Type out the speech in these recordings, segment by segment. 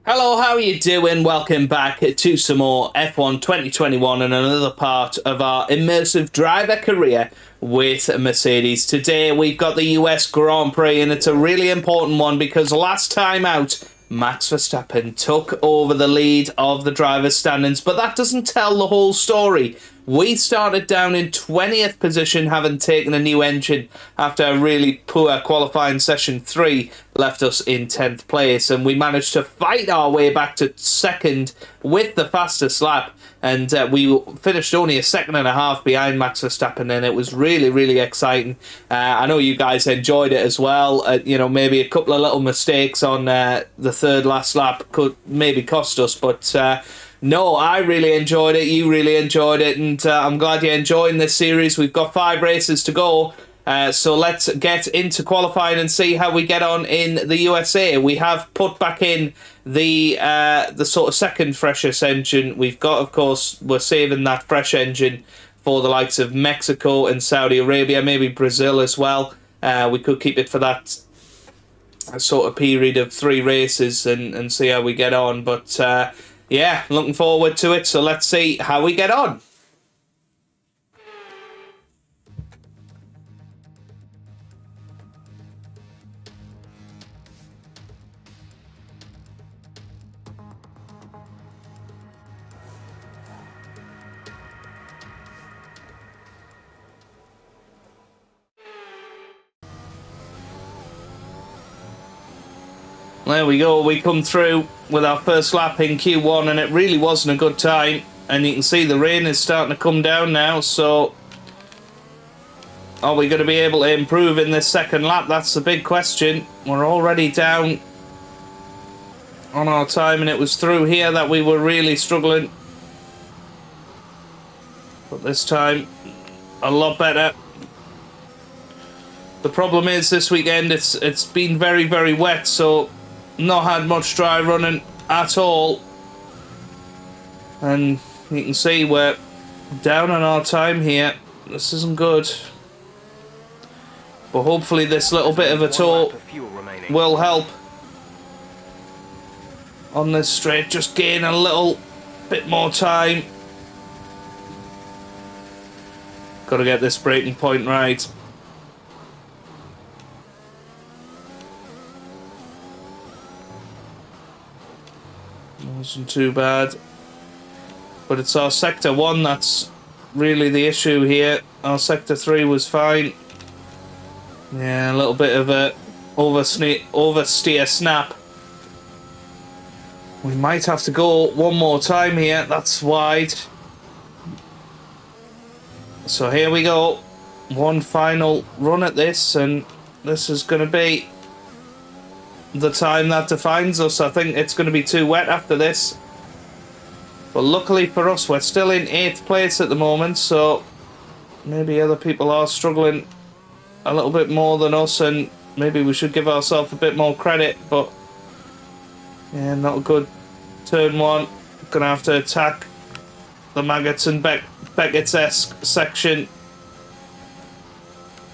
Hello, how are you doing? Welcome back to some more F1 2021 and another part of our Immersive Driver Career with Mercedes. Today we've got the US Grand Prix and it's a really important one because last time out Max Verstappen took over the lead of the driver's standings, but that doesn't tell the whole story. We started down in 20th position, having taken a new engine after a really poor qualifying session 3 left us in 10th place, and we managed to fight our way back to second with the fastest lap, and we finished only a second and a half behind Max Verstappen, and it was really, really exciting. I know you guys enjoyed it as well. Maybe a couple of little mistakes on the third last lap could maybe cost us, but no, I really enjoyed it. You really enjoyed it, and I'm glad you're enjoying this series. We've got 5 races to go, so let's get into qualifying and see how we get on in the USA. We have put back in the sort of second freshest engine we've got. Of course, we're saving that fresh engine for the likes of Mexico and Saudi Arabia, maybe Brazil as well. We could keep it for that sort of period of 3 races and see how we get on, but yeah, looking forward to it, so let's see how we get on. There we go, we come through with our first lap in Q1 and it really wasn't a good time, and you can see the rain is starting to come down now, so are we going to be able to improve in this second lap? That's the big question. We're already down on our time and it was through here that we were really struggling, but this time a lot better. The problem is this weekend it's been very, very wet, so not had much dry running at all, and you can see we're down on our time here. This isn't good, but hopefully this little bit of a tow will help on this straight. Just gain a little bit more time. Got to get this braking point right. Wasn't too bad, but it's our sector 1 that's really the issue here. Our sector 3 was fine. Yeah, a little bit of a oversteer snap. We might have to go one more time here. That's wide, so here we go, one final run at this, and this is going to be the time that defines us. I think it's going to be too wet after this, but luckily for us we're still in 8th place at the moment, so maybe other people are struggling a little bit more than us and maybe we should give ourselves a bit more credit. But yeah, not a good turn 1. Gonna have to attack the Maggots and Beckett's-esque section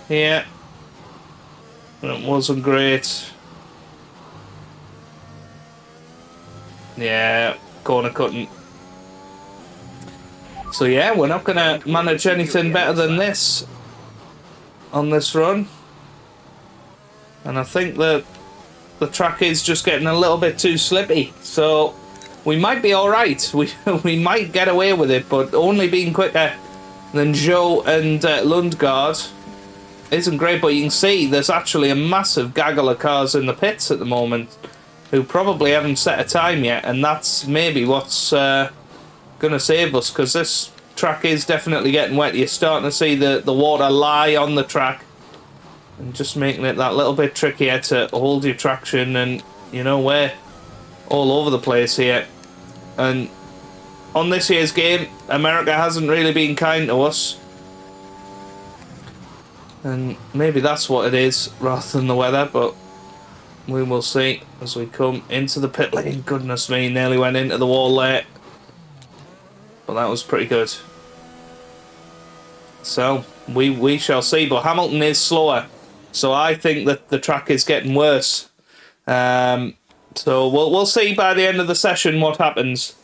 here. It wasn't great. Yeah, corner cutting. So yeah, we're not going to manage anything better than this on this run. And I think that the track is just getting a little bit too slippy. So we might be alright. We might get away with it, but only being quicker than Joe and Lundgaard isn't great. But you can see there's actually a massive gaggle of cars in the pits at the moment who probably haven't set a time yet, and that's maybe what's going to save us, because this track is definitely getting wet. You're starting to see the water lie on the track and just making it that little bit trickier to hold your traction, and you know, we're all over the place here. And on this year's game, America hasn't really been kind to us, and maybe that's what it is rather than the weather, but we will see as we come into the pit lane. Goodness me, nearly went into the wall there, but that was pretty good. So we shall see, but Hamilton is slower, so I think that the track is getting worse. So we'll see by the end of the session what happens.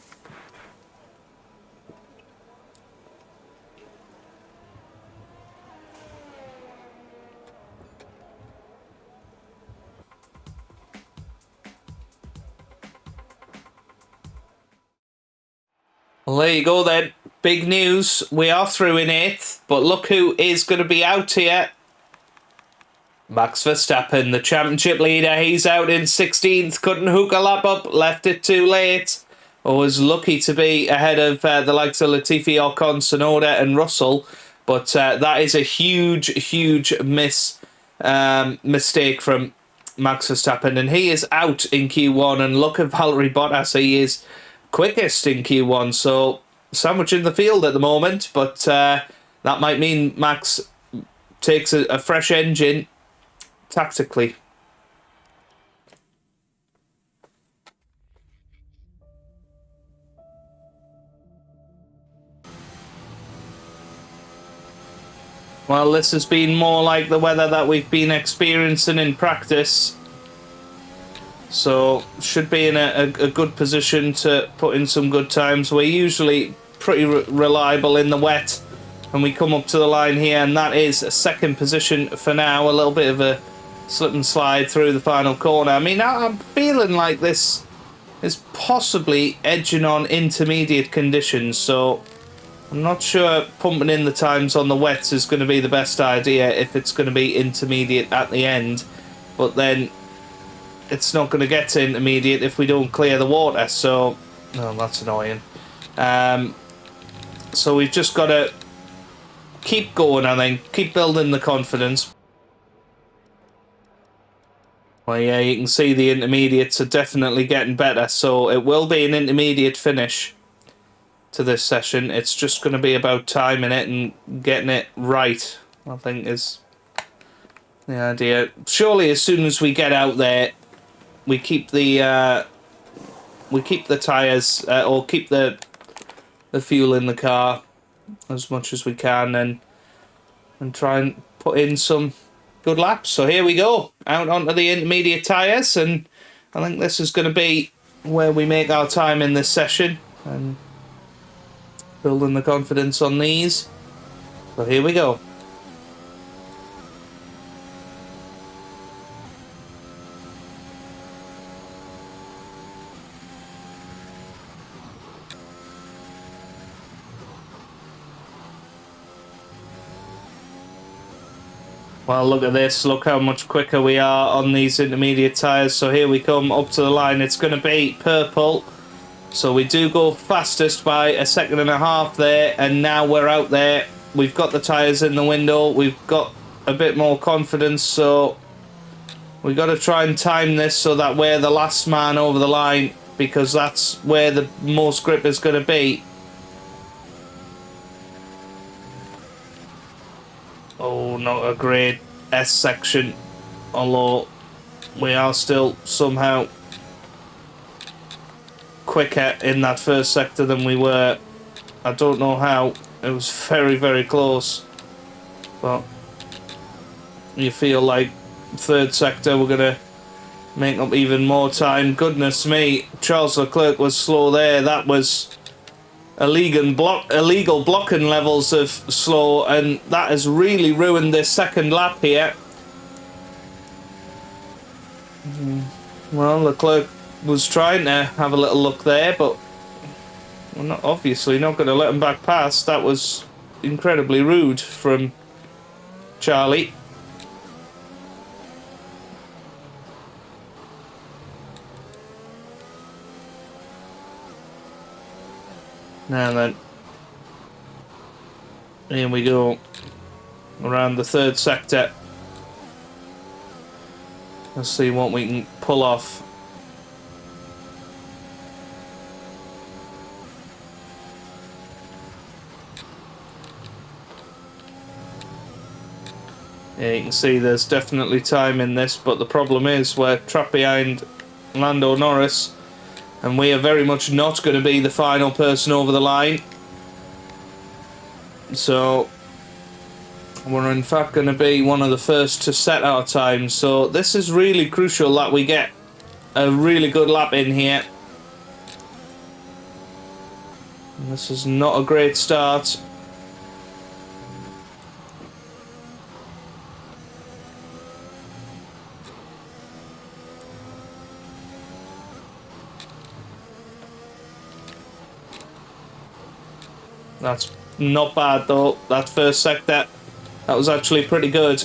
Well, there you go then. Big news. We are through in 8th, but look who is going to be out here. Max Verstappen, the championship leader. He's out in 16th. Couldn't hook a lap up. Left it too late. Was lucky to be ahead of the likes of Latifi, Ocon, Tsunoda and Russell. But that is a huge mistake from Max Verstappen. And he is out in Q1. And look at Valtteri Bottas. He is quickest in Q1, so sandwich in the field at the moment, but that might mean Max takes a fresh engine tactically. Well, this has been more like the weather that we've been experiencing in practice. So, should be in a good position to put in some good times. We're usually pretty reliable in the wet when we come up to the line here, and that is a second position for now. A little bit of a slip and slide through the final corner. I mean, I'm feeling like this is possibly edging on intermediate conditions, so I'm not sure pumping in the times on the wets is going to be the best idea if it's going to be intermediate at the end. But then it's not going to get to intermediate if we don't clear the water, so that's annoying. So we've just got to keep going, I think, keep building the confidence. Well, yeah, you can see the intermediates are definitely getting better, so it will be an intermediate finish to this session. It's just going to be about timing it and getting it right, I think, is the idea. Surely as soon as we get out there, we keep the tires or keep the fuel in the car as much as we can, and try and put in some good laps. So here we go, out onto the intermediate tires, and I think this is going to be where we make our time in this session and building the confidence on these. So here we go. Well, look at this. Look how much quicker we are on these intermediate tyres. So here we come up to the line. It's going to be purple. So we do go fastest by a second and a half there. And now we're out there. We've got the tyres in the window. We've got a bit more confidence. So we've got to try and time this so that we're the last man over the line, because that's where the most grip is going to be. Oh, not a great S section, although we are still somehow quicker in that first sector than we were. I don't know how. It was very close, but you feel like third sector we're going to make up even more time. Goodness me, Charles Leclerc was slow there. That was illegal blocking levels of slow, and that has really ruined this second lap here. Well, Leclerc was trying to have a little look there, but we're obviously not going to let him back past. That was incredibly rude from Charlie. Now then, here we go, around the third sector. Let's see what we can pull off. Yeah, you can see there's definitely time in this, but the problem is we're trapped behind Lando Norris, and we are very much not going to be the final person over the line. So we're in fact going to be one of the first to set our time. So this is really crucial that we get a really good lap in here. And this is not a great start. That's not bad though, that first sector. That was actually pretty good.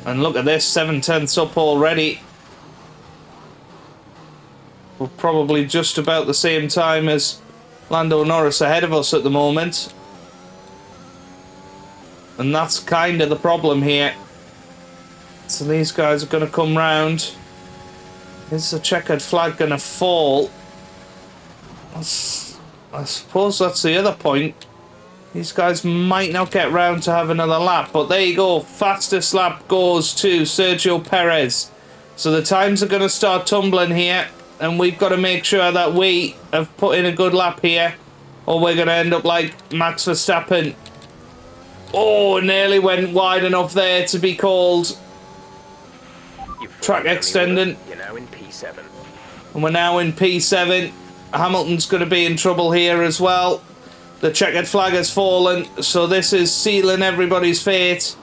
And look at this, 7/10 up already. We're probably just about the same time as Lando Norris ahead of us at the moment. And that's kind of the problem here. So these guys are going to come round. Is the checkered flag going to fall? I suppose that's the other point. These guys might not get round to have another lap. But there you go. Fastest lap goes to Sergio Perez. So the times are going to start tumbling here. And we've got to make sure that we have put in a good lap here. Or we're going to end up like Max Verstappen. Oh, nearly went wide enough there to be called track extending. You're now in P7. And we're now in P7. Hamilton's going to be in trouble here as well. The checkered flag has fallen, so this is sealing everybody's fate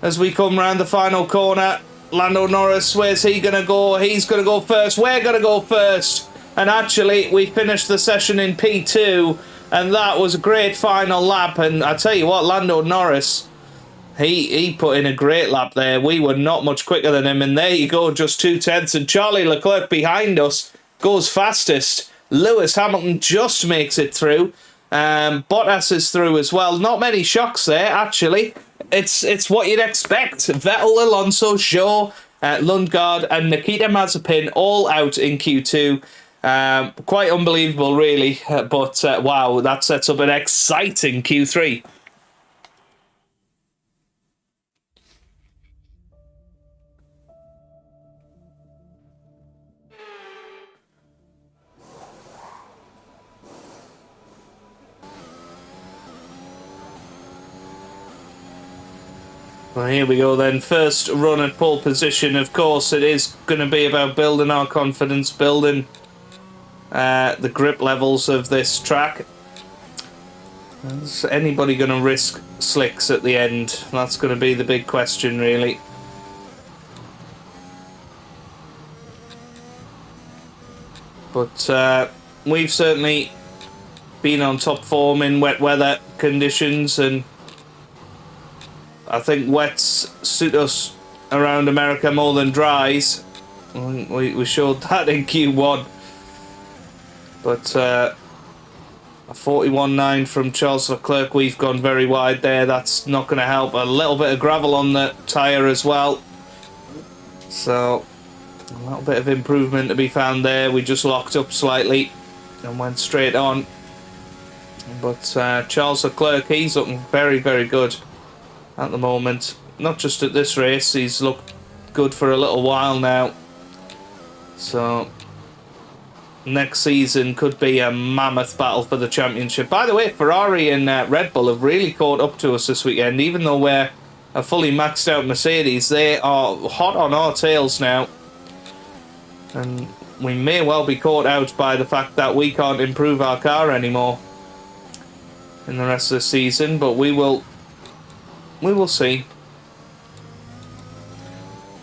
as we come round the final corner. Lando Norris, where's he going to go? He's going to go first. We're going to go first. And actually, we finished the session in P2, and that was a great final lap. And I tell you what, Lando Norris, he put in a great lap there. We were not much quicker than him, and there you go, just 2/10. And Charlie Leclerc behind us goes fastest. Lewis Hamilton just makes it through. Bottas is through as well. Not many shocks there, actually. It's what you'd expect. Vettel, Alonso, Zhou, Lundgaard and Nikita Mazepin all out in Q2. Quite unbelievable, really. But wow, that sets up an exciting Q3. Well, here we go then. First run at pole position. Of course, it is going to be about building our confidence, building the grip levels of this track. Is anybody going to risk slicks at the end? That's going to be the big question, really. But we've certainly been on top form in wet weather conditions, and I think wets suit us around America more than dries. We showed that in Q1. But a 41.9 from Charles Leclerc. We've gone very wide there. That's not going to help. A little bit of gravel on the tyre as well. So a little bit of improvement to be found there. We just locked up slightly and went straight on. But Charles Leclerc, he's looking very, very good at the moment. Not just at this race, he's looked good for a little while now. So next season could be a mammoth battle for the championship. By the way, Ferrari and Red Bull have really caught up to us this weekend. Even though we're a fully maxed out Mercedes, they are hot on our tails now. And we may well be caught out by the fact that we can't improve our car anymore in the rest of the season, but we will see.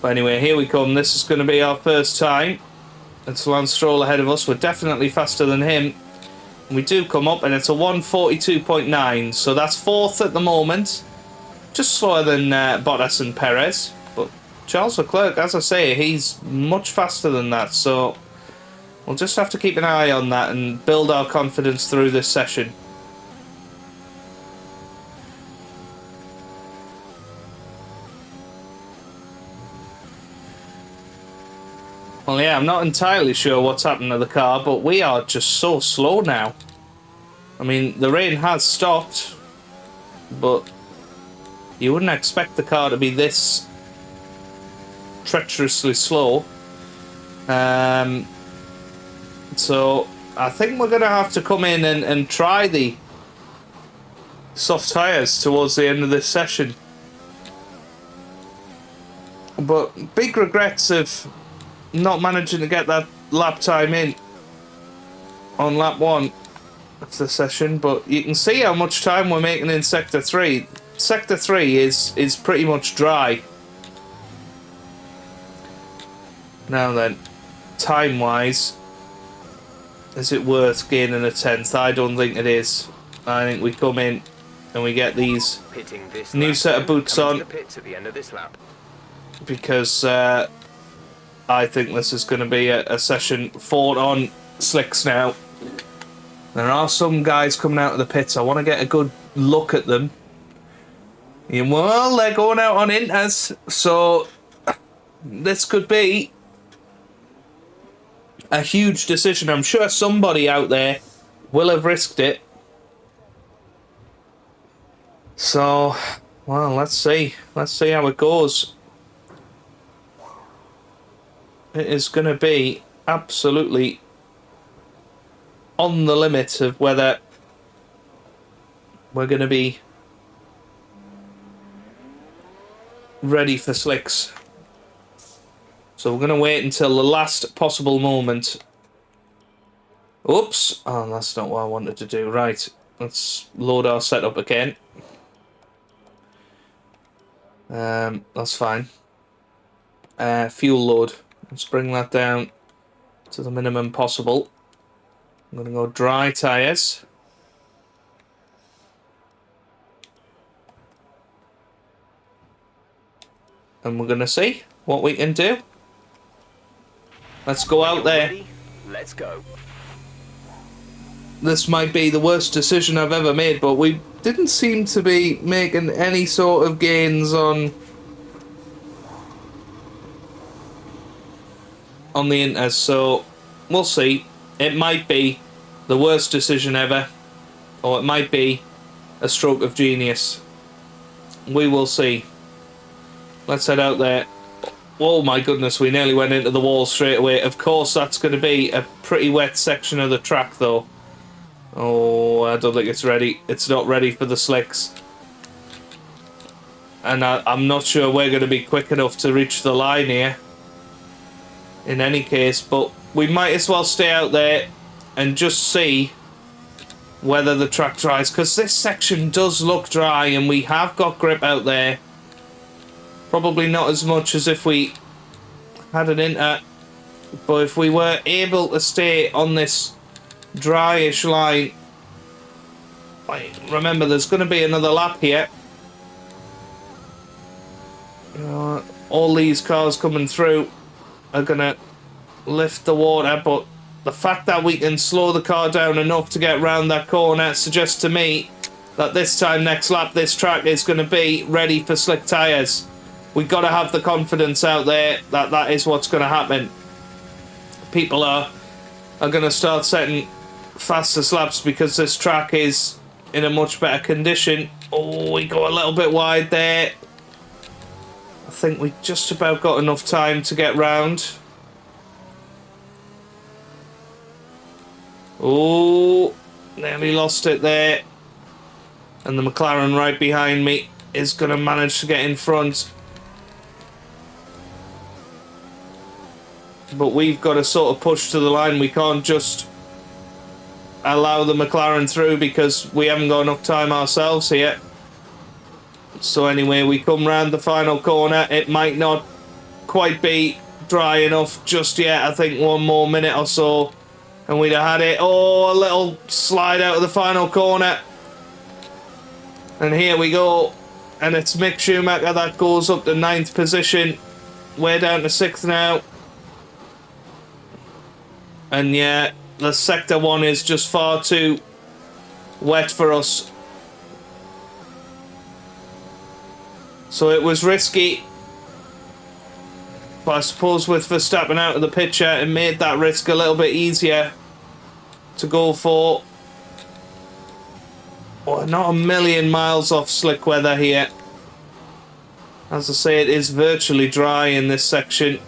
But anyway, here we come. This is going to be our first time. It's Lance Stroll ahead of us. We're definitely faster than him. We do come up, and it's a 1:42.9. So that's fourth at the moment. Just slower than Bottas and Perez. But Charles Leclerc, as I say, he's much faster than that. So we'll just have to keep an eye on that and build our confidence through this session. Well, yeah, I'm not entirely sure what's happened to the car, but we are just so slow now. I mean, the rain has stopped, but you wouldn't expect the car to be this treacherously slow. So I think we're going to have to come in and try the soft tyres towards the end of this session. But big regrets of not managing to get that lap time in on lap 1 of the session, but you can see how much time we're making in Sector 3. Sector 3 is pretty much dry. Now then, time-wise, is it worth gaining a 10th? I don't think it is. I think we come in and we get these new set of boots on, because I think this is going to be a session fought on slicks now. There are some guys coming out of the pits. I want to get a good look at them. And well, they're going out on inters, so this could be a huge decision. I'm sure somebody out there will have risked it. So, well, let's see. Let's see how it goes. It is going to be absolutely on the limit of whether we're going to be ready for slicks. So we're going to wait until the last possible moment. Oops. Oh, that's not what I wanted to do. Right. Let's load our setup again. That's fine. Fuel load. Let's bring that down to the minimum possible. I'm going to go dry tyres. And we're going to see what we can do. Let's go out there. Let's go. This might be the worst decision I've ever made, but we didn't seem to be making any sort of gains on the inters, so we'll see. It might be the worst decision ever, or it might be a stroke of genius. We will see. Let's head out there. Oh my goodness, we nearly went into the wall straight away. Of course, that's going to be a pretty wet section of the track, though. Oh, I don't think it's ready. It's not ready for the slicks. And I'm not sure we're going to be quick enough to reach the line here. In any case, but we might as well stay out there and just see whether the track dries. Because this section does look dry and we have got grip out there. Probably not as much as if we had an inter, but if we were able to stay on this dryish line, remember there's going to be another lap here. All these cars coming through are going to lift the water, but the fact that we can slow the car down enough to get round that corner suggests to me that this time next lap this track is going to be ready for slick tyres. We've got to have the confidence out there that that is what's going to happen. People are going to start setting faster laps because this track is in a much better condition. Oh, we go a little bit wide there. I think we just about got enough time to get round. Oh, nearly lost it there. And the McLaren right behind me is going to manage to get in front. But we've got to sort of push to the line. We can't just allow the McLaren through because we haven't got enough time ourselves here. So anyway, we come round the final corner. It might not quite be dry enough just yet. I think one more minute or so and we'd have had it. Oh, a little slide out of the final corner. And here we go. And it's Mick Schumacher that goes up to 9th position. We're down to 6th now. And yeah, the Sector 1 is just far too wet for us. So it was risky. But I suppose with Verstappen out of the picture, it made that risk a little bit easier to go for. Oh, not a million miles off slick weather here. As I say, it is virtually dry in this section.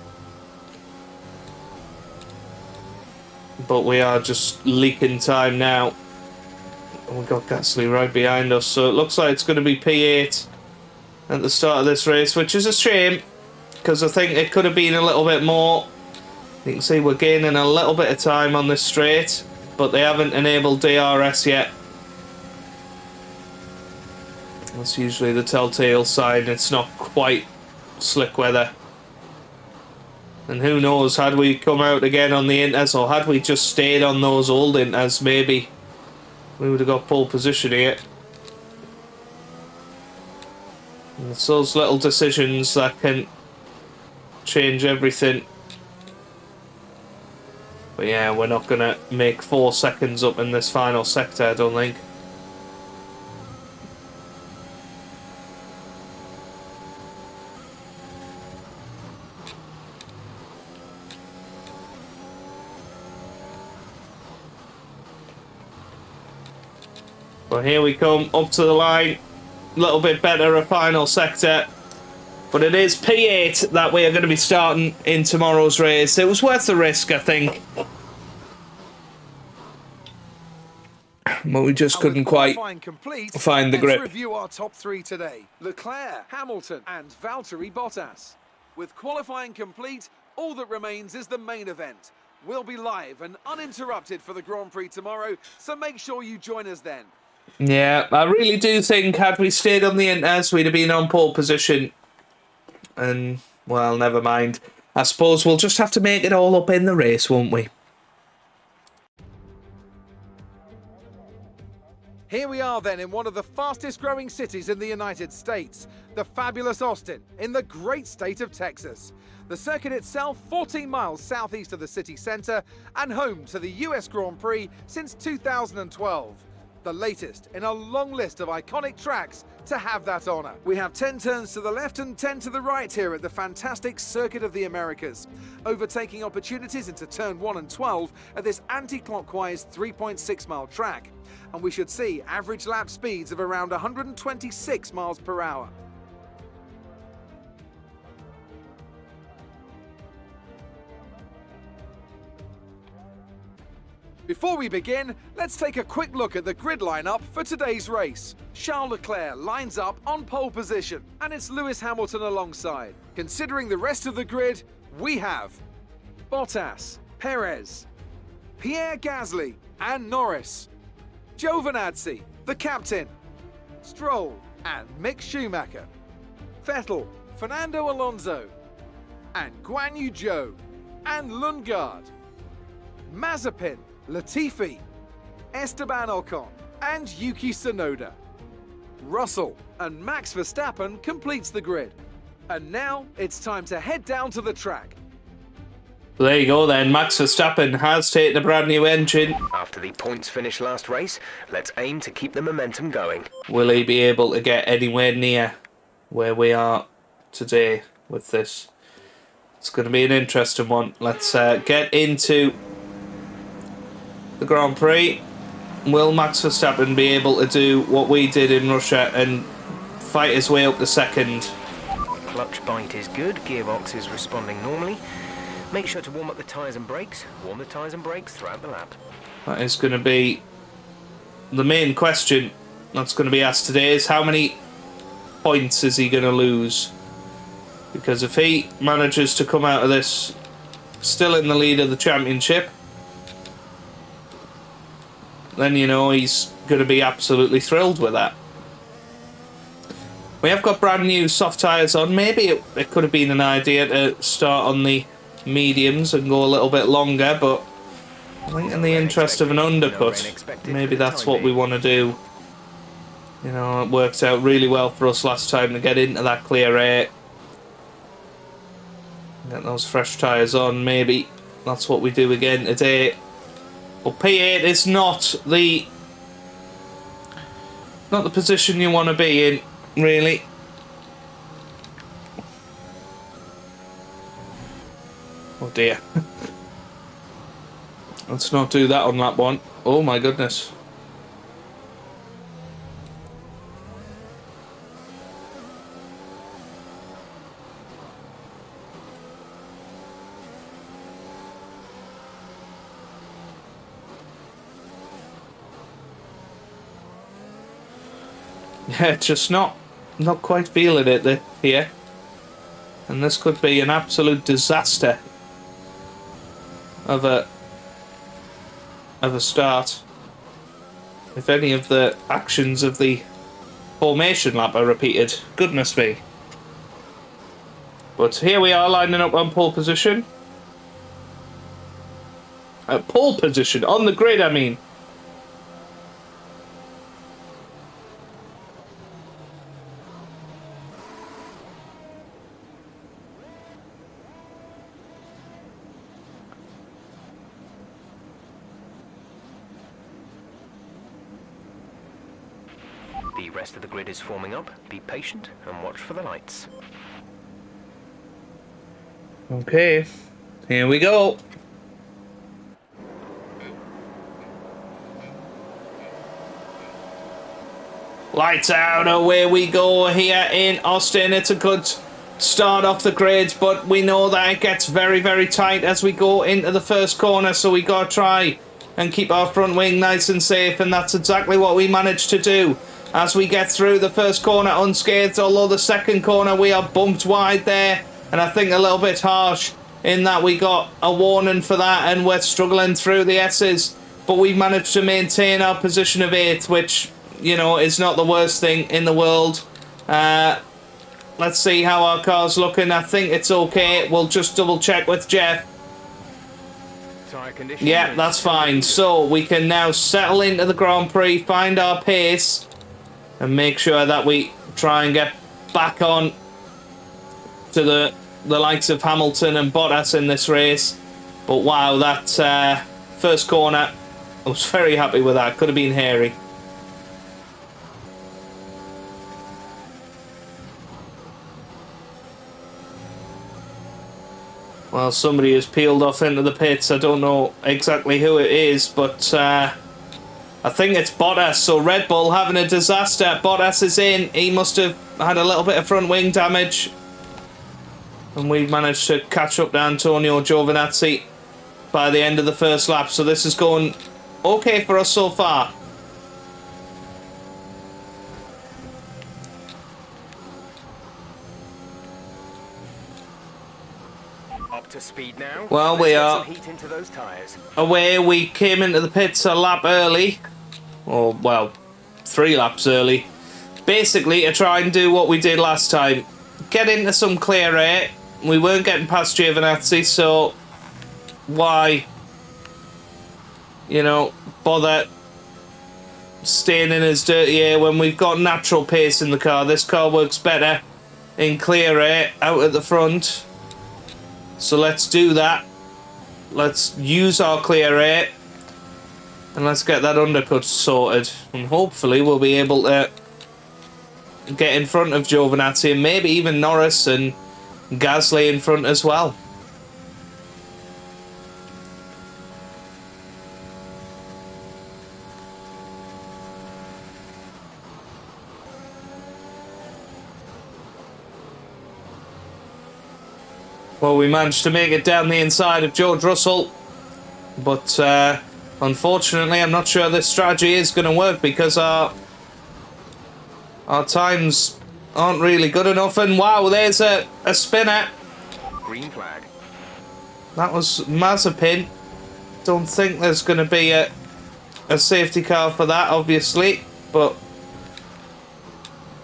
But we are just leaking time now. We've got Gasly right behind us, so it looks like it's going to be P8 at the start of this race, which is a shame, because I think it could have been a little bit more. You can see we're gaining a little bit of time on this straight, but they haven't enabled DRS yet. That's usually the telltale sign it's not quite slick weather. And who knows, had we come out again on the inters, or had we just stayed on those old inters, maybe we would have got pole position here. And it's those little decisions that can change everything. But yeah, we're not going to make 4 seconds up in this final sector, I don't think. But here we come, up to the line. A little bit better a final sector. But it is P8 that we are going to be starting in tomorrow's race. It was worth the risk, I think. But we just couldn't quite find the grip. Let's review our top 3 today. Leclerc, Hamilton and Valtteri Bottas. With qualifying complete, all that remains is the main event. We'll be live and uninterrupted for the Grand Prix tomorrow, so make sure you join us then. Yeah, I really do think had we stayed on the inters, we'd have been on pole position. And, well, never mind. I suppose we'll just have to make it all up in the race, won't we? Here we are then in one of the fastest growing cities in the United States, the fabulous Austin, in the great state of Texas. The circuit itself 14 miles southeast of the city centre and home to the US Grand Prix since 2012. The latest in a long list of iconic tracks to have that honour. We have 10 turns to the left and 10 to the right here at the fantastic Circuit of the Americas. Overtaking opportunities into turn 1 and 12 at this anti-clockwise 3.6 mile track. And we should see average lap speeds of around 126 miles per hour. Before we begin, let's take a quick look at the grid lineup for today's race. Charles Leclerc lines up on pole position, and it's Lewis Hamilton alongside. Considering the rest of the grid, we have Bottas, Perez, Pierre Gasly, and Norris, Giovinazzi, the captain, Stroll, and Mick Schumacher, Vettel, Fernando Alonso, and Guan Yu Zhou, and Lundgaard, Mazepin, Latifi, Esteban Ocon, and Yuki Tsunoda. Russell and Max Verstappen completes the grid. And now it's time to head down to the track. There you go then, Max Verstappen has taken a brand new engine. After the points finish last race, let's aim to keep the momentum going. Will he be able to get anywhere near where we are today with this? It's going to be an interesting one. Let's get into the Grand Prix. Will Max Verstappen be able to do what we did in Russia and fight his way up to second? Clutch bite is good, gearbox is responding normally. Make sure to warm up the tyres and brakes. Warm the tyres and brakes throughout the lap. That is going to be the main question that's going to be asked today, is how many points is he going to lose? Because if he manages to come out of this still in the lead of the championship, then, you know, he's going to be absolutely thrilled with that. We have got brand new soft tyres on. Maybe it could have been an idea to start on the mediums and go a little bit longer, but I think in the interest of an undercut, maybe that's what we want to do. You know, it worked out really well for us last time to get into that clear air. Get those fresh tyres on. Maybe that's what we do again today. But P8 is not the position you want to be in, really. Oh dear. Let's not do that on lap one. Oh my goodness. Yeah, just not quite feeling it here. And this could be an absolute disaster of a start. If any of the actions of the formation lap are repeated, goodness me. But here we are lining up on pole position. Pole position, on the grid I mean. The rest of the grid is forming up. Be patient and watch for the lights. Okay, here we go. Lights out, away we go here in Austin. It's a good start off the grid, but we know that it gets very, very tight as we go into the first corner, so we gotta try and keep our front wing nice and safe, and that's exactly what we managed to do as we get through the first corner unscathed, although the second corner we are bumped wide there, and I think a little bit harsh in that we got a warning for that and we're struggling through the S's, but we managed to maintain our position of 8th, which, you know, is not the worst thing in the world. Let's see how our car's looking. I think it's okay. We'll just double check with Jeff. Yeah, that's fine. So we can now settle into the Grand Prix, find our pace, and make sure that we try and get back on to the likes of Hamilton and Bottas in this race. But wow, that first corner, I was very happy with that. Could have been hairy. Well, somebody has peeled off into the pits. I don't know exactly who it is, but I think it's Bottas. So Red Bull having a disaster. Bottas is in. He must have had a little bit of front wing damage. And we've managed to catch up to Antonio Giovinazzi by the end of the first lap. So this is going okay for us so far. To speed now. Well, we are heat into those tires. away. We came into the pits a lap early, or well, 3 laps early, basically to try and do what we did last time, get into some clear air. We weren't getting past Giovinazzi, so why, you know, bother staying in his dirty air when we've got natural pace in the car. This car works better in clear air out at the front. So let's do that. Let's use our clear air and let's get that undercut sorted, and hopefully we'll be able to get in front of Giovinazzi and maybe even Norris and Gasly in front as well. Well, we managed to make it down the inside of George Russell, but unfortunately I'm not sure this strategy is going to work because our times aren't really good enough. And wow, there's a spinner. Green flag. That was Mazepin. Don't think there's going to be a safety car for that, obviously, but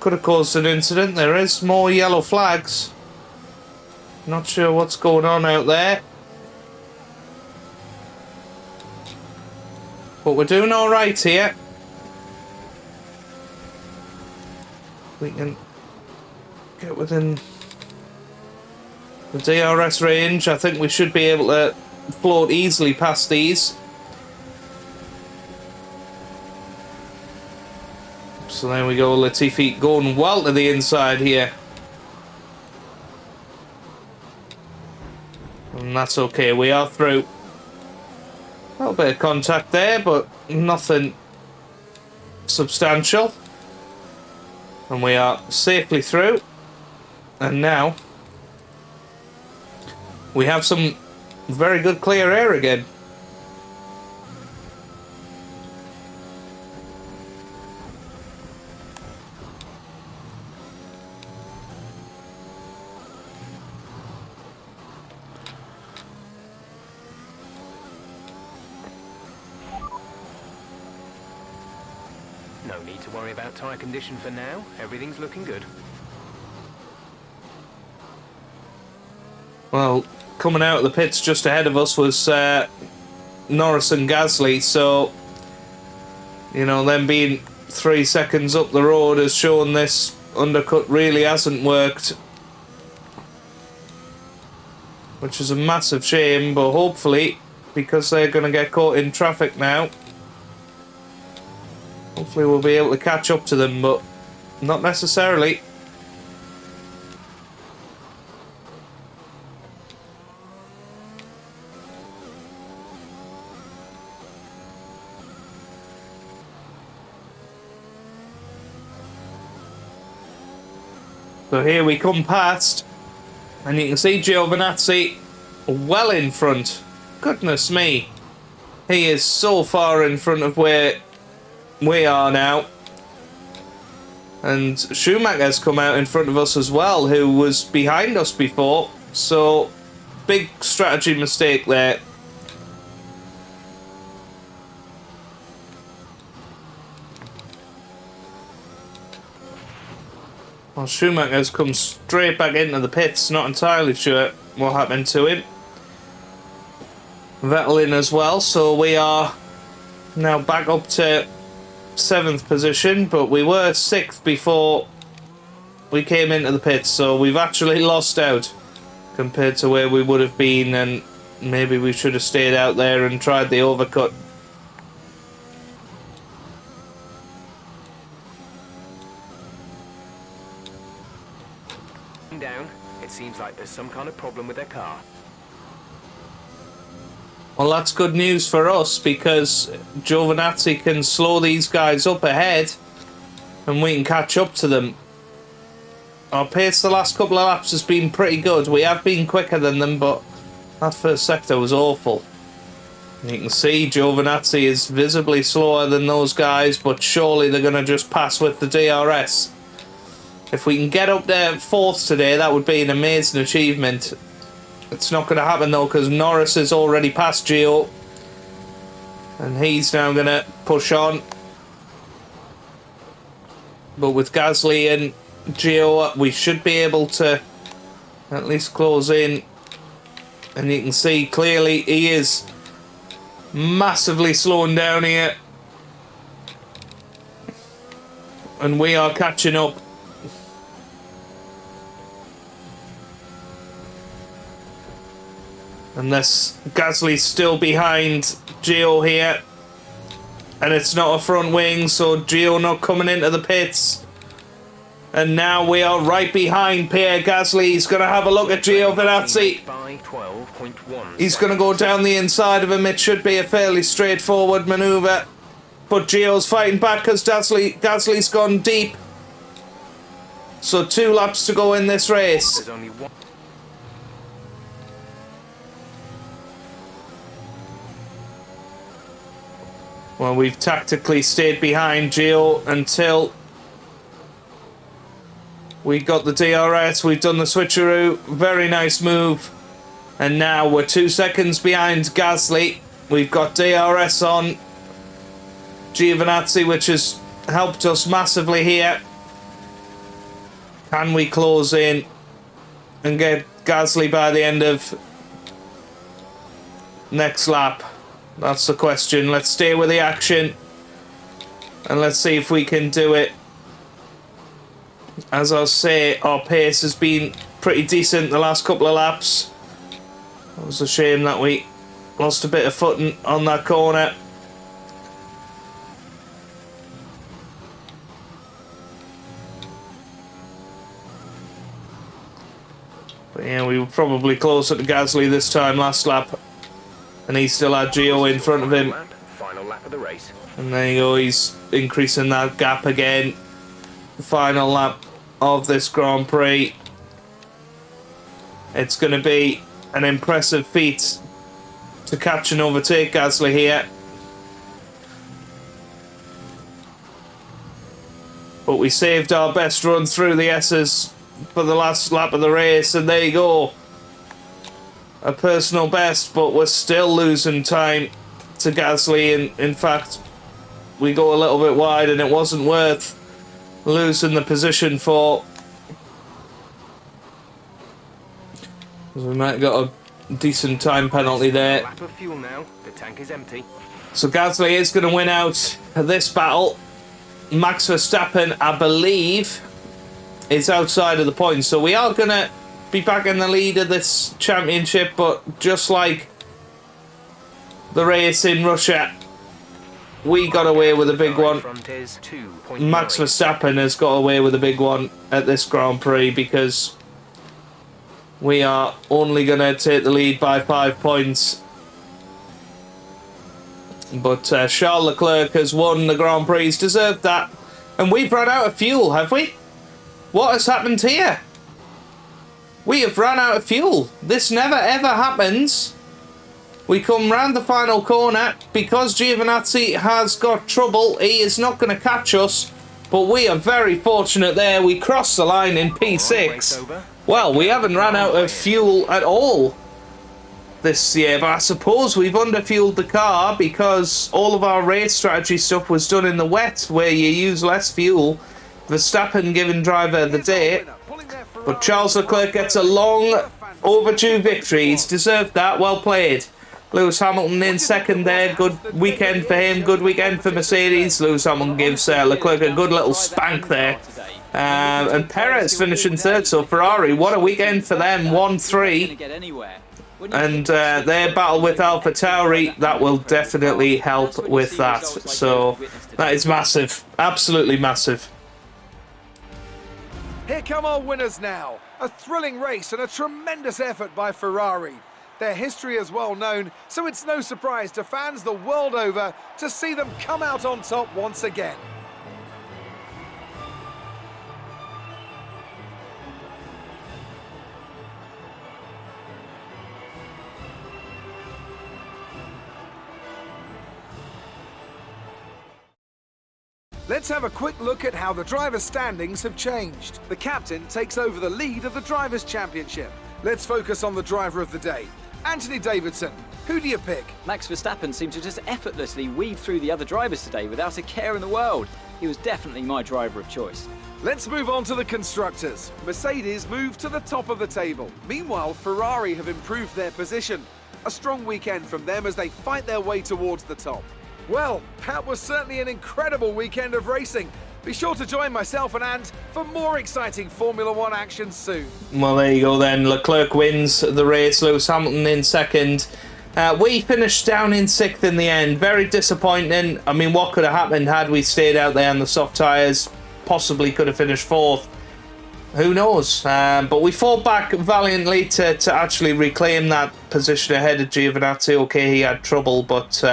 could have caused an incident. There is more yellow flags. Not sure what's going on out there. But we're doing alright here. We can get within the DRS range. I think we should be able to float easily past these. So there we go, Latifi going well to the inside here. And that's okay, we are through. A little bit of contact there, but nothing substantial. And we are safely through. And now we have some very good clear air again. No need to worry about tyre condition for now. Everything's looking good. Well, coming out of the pits just ahead of us was Norris and Gasly, so, you know, them being 3 seconds up the road has shown this undercut really hasn't worked, which is a massive shame, but hopefully, because they're going to get caught in traffic now, hopefully we'll be able to catch up to them, but not necessarily. So here we come past, and you can see Giovinazzi well in front. Goodness me. He is so far in front of where we are now. And Schumacher's come out in front of us as well, who was behind us before. So, big strategy mistake there. Well, Schumacher's come straight back into the pits. Not entirely sure what happened to him. Vettel in as well, so we are now back up to 7th position, but we were 6th before we came into the pits, so we've actually lost out compared to where we would have been, and maybe we should have stayed out there and tried the overcut. Down. It seems like there's some kind of problem with their car. Well, that's good news for us, because Giovinazzi can slow these guys up ahead and we can catch up to them. Our pace the last couple of laps has been pretty good. We have been quicker than them, but that first sector was awful. And you can see Giovinazzi is visibly slower than those guys, but surely they're going to just pass with the DRS. If we can get up there 4th today, that would be an amazing achievement. It's not going to happen though, because Norris is already past Gio, and he's now going to push on. But with Gasly and Gio, we should be able to at least close in. And you can see clearly he is massively slowing down here, and we are catching up. Unless Gasly's still behind Gio here. And it's not a front wing, so Gio not coming into the pits. And now we are right behind Pierre Gasly. He's going to have a look at Giovinazzi. He's going to go down the inside of him. It should be a fairly straightforward manoeuvre. But Gio's fighting back because Gasly's gone deep. So 2 laps to go in this race. There's only one. Well, we've tactically stayed behind Gio until we got the DRS. We've done the switcheroo. Very nice move. And now we're 2 seconds behind Gasly. We've got DRS on Giovinazzi, which has helped us massively here. Can we close in and get Gasly by the end of next lap? That's the question. Let's stay with the action and let's see if we can do it. As I say, our pace has been pretty decent the last couple of laps. It was a shame that we lost a bit of footing on that corner. But yeah, we were probably closer to Gasly this time last lap. And he still had Gio in front of him. Final lap of the race. And there you go, he's increasing that gap again. Final lap of this Grand Prix. It's going to be an impressive feat to catch and overtake Gasly here. But we saved our best run through the S's for the last lap of the race, and there you go. A personal best, but we're still losing time to Gasly, and in fact we go a little bit wide, and it wasn't worth losing the position for. We might have got a decent time penalty there. Lap of fuel now. The tank is empty. So Gasly is going to win out this battle. Max Verstappen, I believe, is outside of the points. So we are going to be back in the lead of this championship, but just like the race in Russia, we got away with a big one. Max Verstappen has got away with a big one at this Grand Prix because we are only going to take the lead by 5 points. But Charles Leclerc has won the Grand Prix. He's deserved that. And we've run out of fuel, have we? What has happened here? We have run out of fuel. This never ever happens. We come round the final corner. Because Giovinazzi has got trouble, he is not going to catch us. But we are very fortunate there. We crossed the line in P6. Well, we haven't run out of fuel at all this year, but I suppose we've underfueled the car because all of our race strategy stuff was done in the wet, where you use less fuel. Verstappen given driver of the day, but Charles Leclerc gets a long overdue victory. He's deserved that. Well played. Lewis Hamilton in second there. Good weekend for him. Good weekend for Mercedes. Lewis Hamilton gives Leclerc a good little spank there. And Perez finishing third, so Ferrari, what a weekend for them, 1-3. And their battle with AlphaTauri, that will definitely help with that. So that is massive, absolutely massive. Here come our winners now. A thrilling race and a tremendous effort by Ferrari. Their history is well known, so it's no surprise to fans the world over to see them come out on top once again. Let's have a quick look at how the drivers' standings have changed. The captain takes over the lead of the Drivers' Championship. Let's focus on the driver of the day. Anthony Davidson, who do you pick? Max Verstappen seemed to just effortlessly weave through the other drivers today without a care in the world. He was definitely my driver of choice. Let's move on to the constructors. Mercedes moved to the top of the table. Meanwhile, Ferrari have improved their position. A strong weekend from them as they fight their way towards the top. Well, that was certainly an incredible weekend of racing. Be sure to join myself and Ant for more exciting Formula One action soon. Well, there you go then. Leclerc wins the race. Lewis Hamilton in second. We finished down in sixth in the end. Very disappointing. I mean, what could have happened had we stayed out there on the soft tyres? Possibly could have finished fourth. Who knows? But we fought back valiantly to actually reclaim that position ahead of Giovinazzi. Okay, he had trouble, but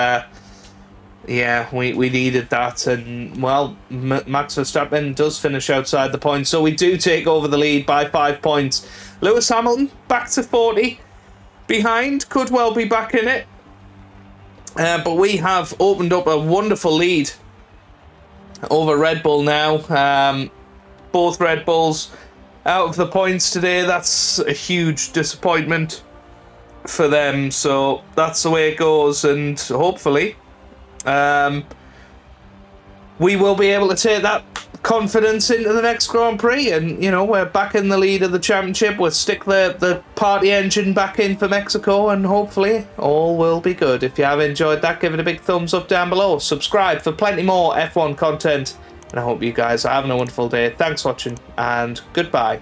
yeah, we needed that. And, well, Max Verstappen does finish outside the points, so we do take over the lead by 5 points. Lewis Hamilton back to 40. Behind, could well be back in it. But we have opened up a wonderful lead over Red Bull now. Both Red Bulls out of the points today. That's a huge disappointment for them. So that's the way it goes, and hopefully we will be able to take that confidence into the next Grand Prix, and, you know, we're back in the lead of the championship. We'll stick the party engine back in for Mexico, and hopefully all will be good. If you have enjoyed that, give it a big thumbs up down below. Subscribe for plenty more F1 content, and I hope you guys are having a wonderful day. Thanks for watching, and goodbye.